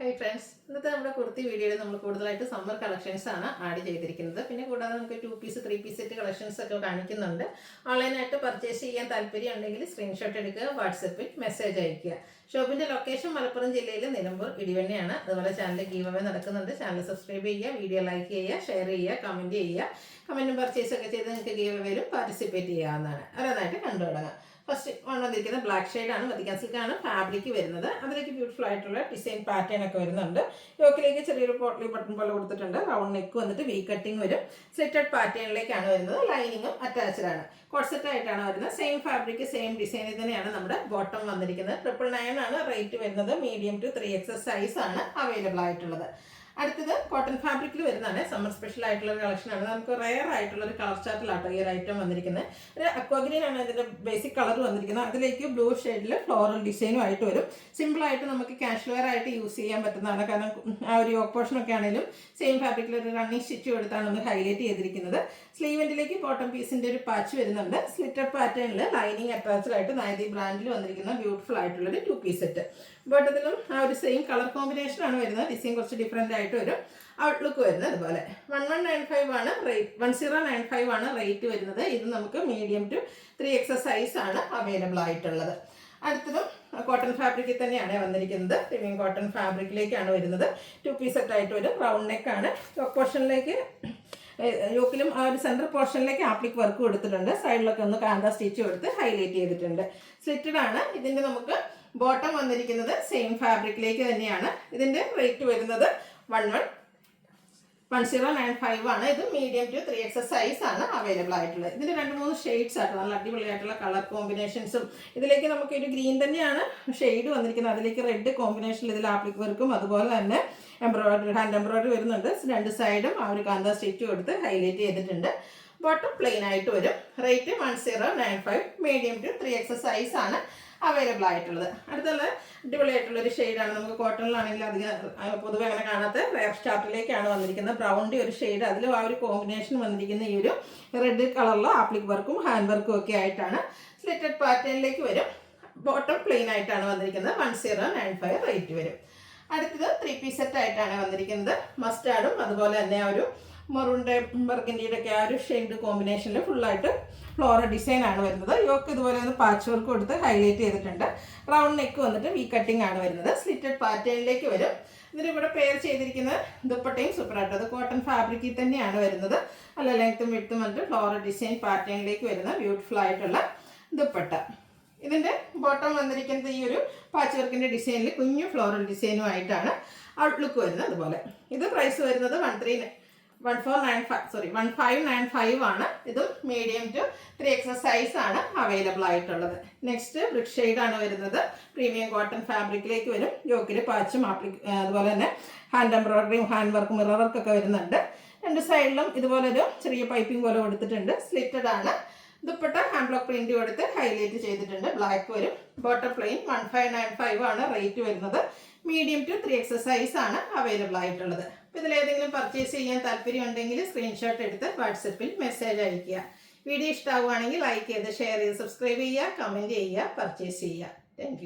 Hi friends, ഇന്നത്തെ നമ്മുടെ കുർത്തി വീഡിയോയിൽ നമ്മൾ കൂടുതലായിട്ട് സമ്മർ കളക്ഷൻസ് ആണ് ആഡ് ചെയ്തിരിക്കുന്നത്. പിന്നെ കൂടാതെ നമുക്ക് 2 പീസ് 3 പീസ് സെറ്റ് കളക്ഷൻസ് ഒക്കെ കാണിക്കുന്നുണ്ട്. ഓൺലൈനായിട്ട് പർച്ചേസ് ചെയ്യാൻ താല്പര്യം ഉണ്ടെങ്കിൽ സ്ക്രീൻഷോട്ട് എടുക്കുക, വാട്സപ്പിൽ മെസ്സേജ് അയയ്ക്കുക. ഷോപ്പിൻ്റെ ലൊക്കേഷൻ മലപ്പുറം ജില്ലയിൽ നിലമ്പൂർ ഇടിവണ്ണയാണ്. അതുപോലെ ചാനൽ ഗീവ് അവേ നടക്കുന്നുണ്ട്. ചാനൽ സബ്സ്ക്രൈബ് ചെയ്യുക, വീഡിയോ ലൈക്ക് ചെയ്യുക, ഷെയർ ചെയ്യുക, കമൻറ്റ് ചെയ്യുക. കമൻറ്റും പർച്ചേസ് ഒക്കെ ചെയ്ത് നിങ്ങൾക്ക് ഗീവ് അവേയിലും പാർട്ടിസിപ്പേറ്റ് ചെയ്യാവുന്നതാണ്. ഓരോന്നായിട്ട് കണ്ടു തുടങ്ങാം. ഫസ്റ്റ് വന്നിരിക്കുന്നത് ബ്ലാക്ക് ഷെയ്ഡാണ്, വത്തിക്കാൻ സിൽക്കാണ് ഫാബ്രിക് വരുന്നത്. അതിലേക്ക് ബ്യൂട്ടിഫുൾ ആയിട്ടുള്ള ഡിസൈൻ പാറ്റേൺ ഒക്കെ വരുന്നുണ്ട്. യോക്കിലേക്ക് ചെറിയൊരു പോട്ട്ലി ബട്ടൺ പോലെ കൊടുത്തിട്ടുണ്ട്. റൗണ്ട് നെക്ക് വന്നിട്ട് വി കട്ടിങ് വരും. സ്ലിറ്റഡ് പാറ്റേണിലേക്കാണ് വരുന്നത്. ലൈനിങ്ങും അറ്റാച്ച്ഡ് ആണ്. കോട്ട് സെറ്റ് ആയിട്ടാണ് വരുന്നത്. സെയിം ഫാബ്രിക് സെയിം ഡിസൈനിൽ തന്നെയാണ് നമ്മുടെ ബോട്ടം വന്നിരിക്കുന്നത്. 999 ആണ് റേറ്റ് വരുന്നത്. മീഡിയം ടു 3XS സൈസ് ആണ് അവൈലബിൾ ആയിട്ടുള്ളത്. അടുത്തത് കോട്ടൺ ഫാബ്രിക്കിൽ വരുന്നതാണ്. സമ്മർ സ്പെഷ്യൽ ആയിട്ടുള്ള ഒരു കളക്ഷനാണ്. നമുക്ക് റെയർ ആയിട്ടുള്ള ഒരു കളർ ചാർട്ടിലാട്ടോ ഈ ഒരു ഐറ്റം വന്നിരിക്കുന്നത്. ഒരു അക്വാഗ്രീൻ ആണ് ഇതിൻ്റെ ബേസിക് കളർ വന്നിരിക്കുന്നത്. അതിലേക്ക് ബ്ലൂ ഷെയ്ഡിൽ ഫ്ലോറൽ ഡിസൈനും ആയിട്ട് വരും. സിമ്പിളായിട്ട് നമുക്ക് ക്യാഷ് വെയർ ആയിട്ട് യൂസ് ചെയ്യാൻ പറ്റുന്നതാണ്. കാരണം ആ ഒരു യോക്ക് പോർഷനൊക്കെ ആണെങ്കിലും സെയിം ഫാബ്രിക്കിൽ ഒരു റണ്ണിങ് സ്റ്റിച്ച് കൊടുത്താണ് നമ്മൾ ഹൈലൈറ്റ് ചെയ്തിരിക്കുന്നത്. സ്ലീവെൻറ്റിലേക്ക് ബോട്ടം പീസിൻ്റെ ഒരു പാച്ച് വരുന്നുണ്ട്. സ്ലിറ്റഡ് പാറ്റേണിൽ ലൈനിങ് അറ്റാച്ച്ഡ് ആയിട്ട് നൈതി ബ്രാൻഡിൽ വന്നിരിക്കുന്ന ബ്യൂട്ടിഫുൾ ആയിട്ടുള്ളൊരു 2 പീസ് സെറ്റ്. ബോട്ടത്തിലും ആ ഒരു സെയിം കളർ കോമ്പിനേഷൻ ആണ് വരുന്നത്. ഡിസൈൻ കുറച്ച് ഡിഫറെൻ്റ് ആയിട്ട് വരും. ഔട്ട്ലുക്ക് വരുന്നത് അതുപോലെ 1195 ആണ് റേറ്റ്. 1095 ആണ് റേറ്റ് വരുന്നത്. ഇത് നമുക്ക് മീഡിയം ടു 3XS സൈസ് ആണ് അവൈലബിൾ ആയിട്ടുള്ളത്. അടുത്തതും കോട്ടൺ ഫാബ്രിക്കിൽ തന്നെയാണ് വന്നിരിക്കുന്നത്. പ്രീമിയം കോട്ടൺ ഫാബ്രിക്കിലേക്കാണ് വരുന്നത്. 2 പീസ് സെറ്റ് ആയിട്ട് വരും. റൗണ്ട് നെക്കാണ്. യോക്ക് പോർഷനിലേക്ക് യോക്കിലും ആ ഒരു സെൻട്രൽ പോർഷനിലേക്ക് ആപ്ലിക് വർക്ക് കൊടുത്തിട്ടുണ്ട്. സൈഡിലൊക്കെ ഒന്ന് കാന്ത സ്റ്റിച്ച് കൊടുത്ത് ഹൈലൈറ്റ് ചെയ്തിട്ടുണ്ട്. സ്ലിറ്റഡ് ആണ്. ഇതിൻ്റെ നമുക്ക് ബോട്ടം വന്നിരിക്കുന്നത് സെയിം ഫാബ്രിക്കിലേക്ക് തന്നെയാണ്. ഇതിൻ്റെ റേറ്റ് വരുന്നത് 1095 ആണ്. ഇത് മീഡിയം ടു 3XS സൈസ് ആണ് അവൈലബിൾ ആയിട്ടുള്ളത്. ഇതിൻ്റെ 2-3 ഷെയ്ഡ്സ് ആയിട്ട് നല്ല അടിപൊളിയായിട്ടുള്ള കളർ കോമ്പിനേഷൻസും. ഇതിലേക്ക് നമുക്ക് ഒരു ഗ്രീൻ തന്നെയാണ് ഷെയ്ഡ് വന്നിരിക്കുന്നത്. അതിലേക്ക് റെഡ് കോമ്പിനേഷനിൽ ഇതിൽ ആപ്ലിക് വർക്കും അതുപോലെ തന്നെ എംബ്രോയിഡറി ഹാൻഡ് എംബ്രോയിഡറി വരുന്നുണ്ട്. 2 സൈഡും ആ ഒരു കാന്ത സ്റ്റിച്ച് കൊടുത്ത് ഹൈലൈറ്റ് ചെയ്തിട്ടുണ്ട്. ബോട്ടം പ്ലെയിൻ ആയിട്ട് വരും. Rate 1095. Medium to 3XS size ആണ് അവൈലബിൾ ആയിട്ടുള്ളത്. അടുത്തുള്ള അടിപൊളിയായിട്ടുള്ളൊരു ഷെയ്ഡാണ്. നമുക്ക് കോട്ടണിലാണെങ്കിൽ അധികം പൊതുവെ അങ്ങനെ കാണാത്ത റെയർ സ്റ്റാർട്ടിലേക്കാണ് വന്നിരിക്കുന്നത്. ബ്രൗണിൻ്റെ ഒരു ഷെയ്ഡ്. അതിലും ആ ഒരു കോമ്പിനേഷൻ വന്നിരിക്കുന്ന ഈ ഒരു റെഡ് കളറിലെ ആപ്ലിക് വർക്കും ഹാൻഡ് വർക്കും ഒക്കെ ആയിട്ടാണ്. സ്ലിറ്റഡ് പാറ്റേണിലേക്ക് വരും. ബോട്ടം പ്ലെയിൻ ആയിട്ടാണ് വന്നിരിക്കുന്നത്. 1095 റേറ്റ് വരും. അടുത്തത് 3 പീസ് സെറ്റ് ആയിട്ടാണ് വന്നിരിക്കുന്നത്. മസ്റ്റാർഡും അതുപോലെ തന്നെ ആ ഒരു മറൂണിൻ്റെ ബർഗൻഡിയുടെ ഒക്കെ ആ ഒരു ഷെയ്ഡ് കോമ്പിനേഷനിൽ ഫുള്ളായിട്ട് ഫ്ലോറൽ ഡിസൈൻ ആണ് വരുന്നത്. യോക്ക് ഇതുപോലെ ഒന്ന് പാച്ച് വർക്ക് കൊടുത്ത് ഹൈലൈറ്റ് ചെയ്തിട്ടുണ്ട്. റൗണ്ട് നെക്ക് വന്നിട്ട് വി കട്ടിംഗ് ആണ് വരുന്നത്. സ്ലിറ്റഡ് പാറ്റേണിലേക്ക് വരും. ഇതിന് ഇവിടെ പെയർ ചെയ്തിരിക്കുന്ന ദുപ്പട്ടയും സൂപ്പറായിട്ട് അത് കോട്ടൺ ഫാബ്രിക്കിൽ തന്നെയാണ് വരുന്നത്. നല്ല ലെങ്ത്തും വിഡ്ത്തും വന്നിട്ട് ഫ്ലോറൽ ഡിസൈൻ പാറ്റേണിലേക്ക് വരുന്ന ബ്യൂട്ടിഫുൾ ആയിട്ടുള്ള ദുപ്പട്ട. ഇതിൻ്റെ ബോട്ടം വന്നിരിക്കുന്നത് ഈ ഒരു പാച്ച് വർക്കിൻ്റെ ഡിസൈനിൽ കുഞ്ഞു ഫ്ലോറൽ ഡിസൈനും ആയിട്ടാണ് ഔട്ട്ലുക്ക് വരുന്നത്. അതുപോലെ ഇത് പ്രൈസ് വരുന്നത് 1595 ആണ്. ഇതും മീഡിയം ടു 3XS സൈസ് ആണ് അവൈലബിൾ ആയിട്ടുള്ളത്. നെക്സ്റ്റ് ബ്രിക്ക് ഷെയ്ഡാണ് വരുന്നത്. പ്രീമിയം കോട്ടൺ ഫാബ്രിക്കിലേക്ക് വരും. യോക്കിൽ പാച്ചും അതുപോലെ തന്നെ ഹാൻഡ് എംബ്രോയിഡറിയും ഹാൻഡ് വർക്കും മിറർ വർക്കൊക്കെ വരുന്നുണ്ട്. 2 സൈഡിലും ഇതുപോലൊരു ചെറിയ പൈപ്പിംഗ് പോലെ കൊടുത്തിട്ടുണ്ട്. സ്ലിറ്റഡ് ആണ്. ദുപ്പട്ട ഹാൻഡ് ബ്ലോക്ക് പ്രിന്റ് കൊടുത്ത് ഹൈലൈറ്റ് ചെയ്തിട്ടുണ്ട്. ബ്ലാക്ക് വരും. ബോട്ടം പ്ലെയിൻ 1595 ആണ് റേറ്റ് വരുന്നത്. മീഡിയം ടു 3XS സൈസ് ആണ് അവൈലബിൾ ആയിട്ടുള്ളത്. അപ്പോൾ ഇതിലേതെങ്കിലും പർച്ചേസ് ചെയ്യാൻ താല്പര്യം ഉണ്ടെങ്കിൽ സ്ക്രീൻഷോട്ട് എടുത്ത് വാട്സപ്പിൽ മെസ്സേജ് അയയ്ക്കുക. വീഡിയോ ഇഷ്ടമാവുകയാണെങ്കിൽ ലൈക്ക് ചെയ്ത് ഷെയർ ചെയ്ത് സബ്സ്ക്രൈബ് ചെയ്യുക, കമൻറ്റ് ചെയ്യുക, പർച്ചേസ് ചെയ്യുക. താങ്ക്